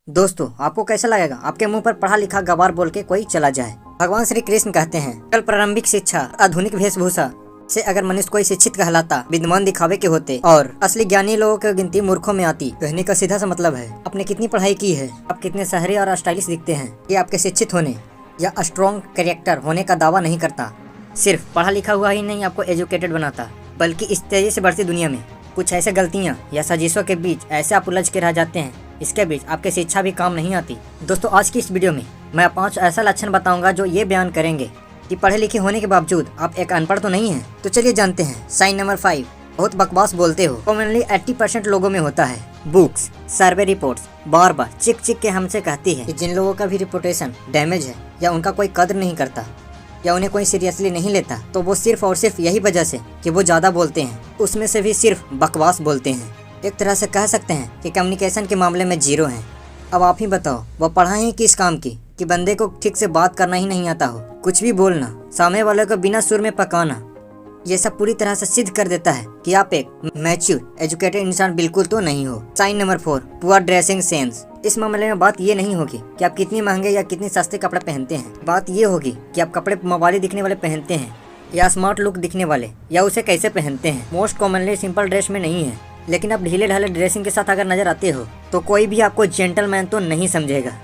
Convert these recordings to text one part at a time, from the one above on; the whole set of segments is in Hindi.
दोस्तों, आपको कैसा लगेगा आपके मुंह पर पढ़ा लिखा गवार बोल के कोई चला जाए। भगवान श्री कृष्ण कहते हैं, कल प्रारंभिक शिक्षा आधुनिक वेशभूषा से अगर मनुष्य कोई शिक्षित कहलाता, विद्वान दिखावे के होते और असली ज्ञानी लोगों की गिनती मूर्खों में आती। कहने का सीधा सा मतलब है, आपने कितनी पढ़ाई की है, आप कितने शहरी और स्टाइलिश दिखते हैं, ये आपके शिक्षित होने या स्ट्रॉन्ग कैरेक्टर होने का दावा नहीं करता। सिर्फ पढ़ा लिखा हुआ ही नहीं आपको एजुकेटेड बनाता, बल्कि इस तेजी से बढ़ती दुनिया में कुछ ऐसे गलतियाँ या साजिशों के बीच ऐसे आप उलझ के रह जाते हैं, इसके बीच आपके शिक्षा भी काम नहीं आती। दोस्तों, आज की इस वीडियो में मैं 5 ऐसा लक्षण बताऊंगा जो ये बयान करेंगे कि पढ़े लिखे होने के बावजूद आप एक अनपढ़ तो नहीं हैं। तो चलिए जानते हैं। साइन नंबर 5, बहुत बकवास बोलते हो। कॉमनली 80% लोगों में होता है। बुक्स, सर्वे रिपोर्ट्स बार बार चिक चिक के हमसे कहती है कि जिन लोगों का भी रिपुटेशन डैमेज है या उनका कोई कदर नहीं करता या उन्हें कोई सीरियसली नहीं लेता, तो वो सिर्फ और सिर्फ यही वजह से कि वो ज़्यादा बोलते हैं, उसमें से भी सिर्फ बकवास बोलते हैं। एक तरह से कह सकते हैं कि कम्युनिकेशन के मामले में जीरो हैं। अब आप ही बताओ, वो पढ़ाई ही किस काम की कि बंदे को ठीक से बात करना ही नहीं आता हो, कुछ भी बोलना, सामने वाले को बिना सुर में पकाना, ये सब पूरी तरह से सिद्ध कर देता है कि आप एक मैच्योर एजुकेटेड इंसान बिल्कुल तो नहीं हो। Sign number 4, poor dressing sense. इस मामले में बात ये नहीं होगी कि आप कितनी महंगे या कितनी सस्ते कपड़े पहनते हैं, बात ये होगी कि आप कपड़े मवाली दिखने वाले पहनते हैं या स्मार्ट लुक दिखने वाले, या उसे कैसे पहनते हैं। मोस्ट कॉमनली सिंपल ड्रेस में नहीं है, लेकिन आप ढीले ढाले ड्रेसिंग के साथ अगर नजर आते हो तो कोई भी आपको जेंटलमैन तो नहीं समझेगा।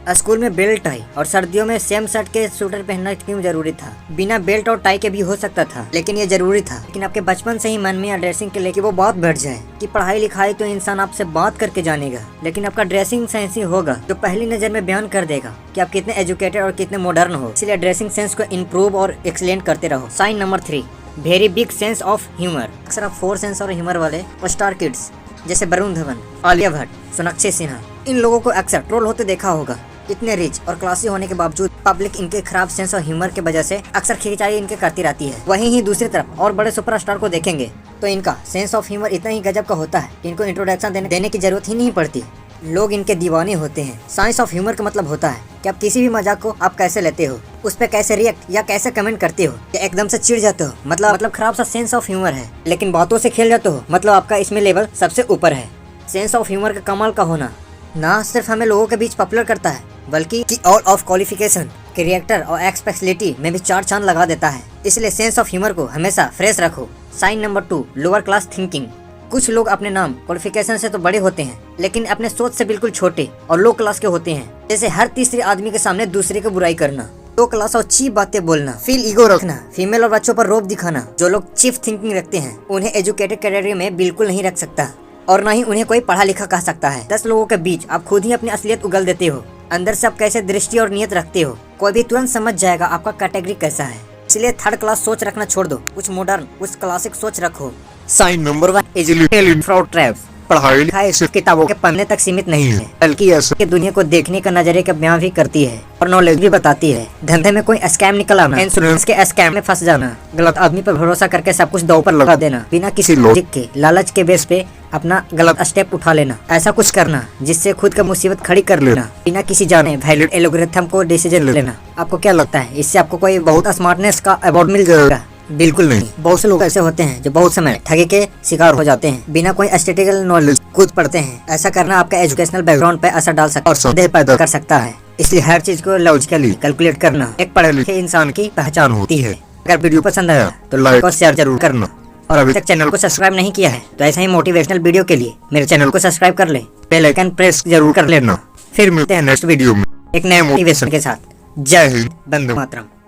स्कूल में बेल्ट टाई और सर्दियों में सेम शर्ट के स्वेटर पहनना क्यों जरूरी था? बिना बेल्ट और टाई के भी हो सकता था, लेकिन ये जरूरी था। लेकिन आपके बचपन से ही मन में या ड्रेसिंग के लेके वो बात बढ़ जाए कि पढ़ाई लिखाई तो इंसान आपसे बात करके जानेगा, लेकिन आपका ड्रेसिंग सेंस ही होगा जो पहली नजर में बयान कर देगा कि आप कितने एजुकेटेड और कितने मॉडर्न हो। इसलिए ड्रेसिंग सेंस को इम्प्रूव और एक्सीलेंट करते रहो। Sign number 3, very big sense of humour. अक्सर आप 4 सेंस और ह्यूमर वाले स्टार किड्स जैसे वरुण धवन, आलिया भट्ट, सोनाक्षी सिन्हा, इन लोगों को अक्सर ट्रोल होते देखा होगा। इतने रिच और क्लासी होने के बावजूद पब्लिक इनके खराब सेंस और ह्यूमर के वजह से अक्सर खिंचाई इनके करती रहती है। वहीं ही दूसरी तरफ और बड़े सुपरस्टार को देखेंगे तो इनका सेंस ऑफ ह्यूमर इतना ही गजब का होता है कि इनको इंट्रोडक्शन देने की जरूरत ही नहीं पड़ती, लोग इनके दीवाने होते हैं। साइंस ऑफ ह्यूमर का मतलब होता है कि आप किसी भी मजाक को आप कैसे लेते हो, उस पर कैसे रिएक्ट या कैसे कमेंट करते हो, या एकदम से चिढ़ जाते हो, मतलब खराब सा सेंस ऑफ ह्यूमर है। लेकिन बातों से खेल जाते हो, मतलब आपका इसमें लेवल सबसे ऊपर है। सेंस ऑफ ह्यूमर का कमाल का होना ना सिर्फ हमें लोगों के बीच पॉपुलर करता है, बल्कि कि ऑल ऑफ क्वालिफिकेशन, कैरेक्टर और एक्सपेक्टेबिलिटी में भी 4 चांद लगा देता है। इसलिए सेंस ऑफ ह्यूमर को हमेशा फ्रेश रखो। Sign number 2, lower class thinking. कुछ लोग अपने नाम क्वालिफिकेशन से तो बड़े होते हैं, लेकिन अपने सोच से बिल्कुल छोटे और लो क्लास के होते हैं। जैसे हर तीसरे आदमी के सामने दूसरे की बुराई करना, लो क्लास और चीप बातें बोलना, फील ईगो रखना, फीमेल और बच्चों पर रोब दिखाना। जो लोग चीप थिंकिंग रखते हैं उन्हें एजुकेटेड कैटेगरी में बिल्कुल नहीं रख सकता और न ही उन्हें कोई पढ़ा लिखा कह सकता है। 10 लोगों के बीच आप खुद ही अपनी असलियत उगल देते हो। अंदर से आप कैसे दृष्टि और नियत रखते हो, कोई भी तुरंत समझ जाएगा आपका कैटेगरी कैसा है। इसलिए थर्ड क्लास सोच रखना छोड़ दो, कुछ मॉडर्न, कुछ क्लासिक सोच रखो। Sign number 1, fraud traps. पढ़ाई लिखाई सिर्फ किताबों के पन्ने तक सीमित नहीं है, बल्कि ऐसा कि दुनिया को देखने का नजरिए का बयान भी करती है और नॉलेज भी बताती है। धंधे में कोई स्कैम निकल आना, इंश्योरेंस के स्कैम में फंस जाना, गलत आदमी पर भरोसा करके सब कुछ दांव पर लगा देना, बिना किसी लॉजिक के लालच के बेस पे अपना गलत स्टेप उठा लेना, ऐसा कुछ करना जिससे खुद का मुसीबत खड़ी कर लेना, बिना किसी जाने वैलिड एल्गोरिथम को डिसीजन लेना। आपको क्या लगता है इससे आपको कोई बहुत स्मार्टनेस का अवार्ड मिल जाएगा? बिल्कुल नहीं। बहुत से लोग ऐसे होते हैं जो बहुत समय ठगी के शिकार हो जाते हैं, बिना कोई स्टैटिस्टिकल नॉलेज खुद पढ़ते हैं। ऐसा करना आपका एजुकेशनल बैकग्राउंड पे असर डाल सकता है और संदेह पैदा कर सकता है। इसलिए हर चीज को लॉजिकली कैलकुलेट करना एक पढ़े लिखे इंसान की पहचान होती है। अगर वीडियो पसंद आया तो लाइक और शेयर जरूर करना, और अभी तक चैनल को सब्सक्राइब नहीं किया है तो ऐसा ही मोटिवेशनल वीडियो के लिए मेरे चैनल को सब्सक्राइब कर ले, बेल आइकन प्रेस जरूर कर लेना। फिर मिलते हैं नेक्स्ट वीडियो में एक नए मोटिवेशन के साथ। जय हिंद, वंदे मातरम।